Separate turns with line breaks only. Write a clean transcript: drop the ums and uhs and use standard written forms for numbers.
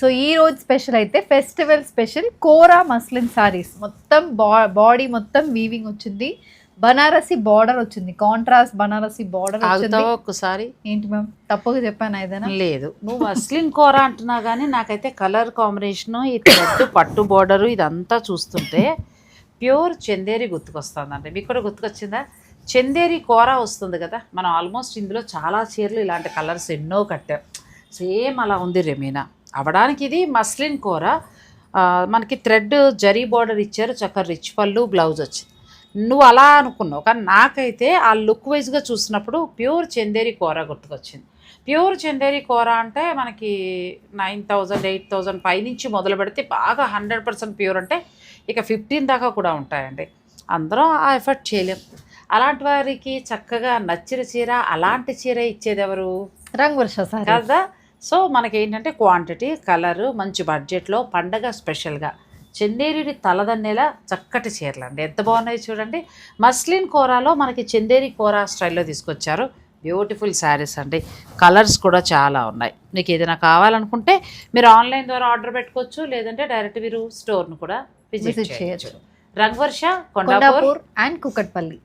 So ఈ రోజు special అయితే ఫెస్టివల్ స్పెషల్ కోరా మస్లిన్ సారీస్, మొత్తం బాడీ మొత్తం వీవింగ్ వచ్చింది, బనారసి బార్డర్ వచ్చింది, కాంట్రాస్ట్ బనారసి బార్డర్ వచ్చింది.
ఒక్కసారి
ఏంటి మ్యామ్ తప్పుగా చెప్పాను ఏదైనా?
లేదు, నువ్వు మస్లిన్ కూర అంటున్నా కానీ నాకైతే కలర్ కాంబినేషను, ఈ థ్రెడ్ పట్టు బార్డరు ఇదంతా చూస్తుంటే ప్యూర్ చందేరి గుర్తుకొస్తుందండి. మీకు కూడా గుర్తుకొచ్చిందా? చందేరి కూర వస్తుంది కదా, మనం ఆల్మోస్ట్ ఇందులో చాలా చీరలు ఇలాంటి కలర్స్ ఎన్నో కట్టాం. సేమ్ అలా ఉంది రెమీనా అవడానికి. ఇది మస్లిన్ కూర, మనకి థ్రెడ్ జరీ బార్డర్ ఇచ్చారు, చక్కగా రిచ్ పళ్ళు, బ్లౌజ్ వచ్చింది. నువ్వు అలా అనుకున్నావు కానీ నాకైతే ఆ లుక్ వైజ్గా చూసినప్పుడు ప్యూర్ చందేరి కూర గుర్తుకొచ్చింది. ప్యూర్ చందేరి కూర అంటే మనకి 9,000 8,000 పైనుంచి మొదలు పెడితే బాగా 100% ప్యూర్ అంటే ఇక 15 దాకా కూడా ఉంటాయండి. అందరం ఆ ఎఫర్ట్ చేయలేం. అలాంటి వారికి చక్కగా నచ్చిన చీర, అలాంటి చీర ఇచ్చేది ఎవరు?
రంగ్ వర్ష సారీ
కదా. సో మనకి ఏంటంటే క్వాంటిటీ, కలరు, మంచి బడ్జెట్లో పండగ స్పెషల్గా చందేరి తలదన్నేలా చక్కటి చీరలు అండి. ఎంత బాగున్నాయి చూడండి. మస్లిన్ కూరలో మనకి చందేరి కూర స్టైల్లో తీసుకొచ్చారు. బ్యూటిఫుల్ శారీస్ అండి. కలర్స్ కూడా చాలా ఉన్నాయి. మీకు ఏదైనా కావాలనుకుంటే మీరు ఆన్లైన్ ద్వారా ఆర్డర్ పెట్టుకోవచ్చు, లేదంటే డైరెక్ట్ మీరు స్టోర్ను కూడా విజిట్ చేయొచ్చు. రంగ్ వర్ష, కొండాపూర్
అండ్ కుకట్పల్లి.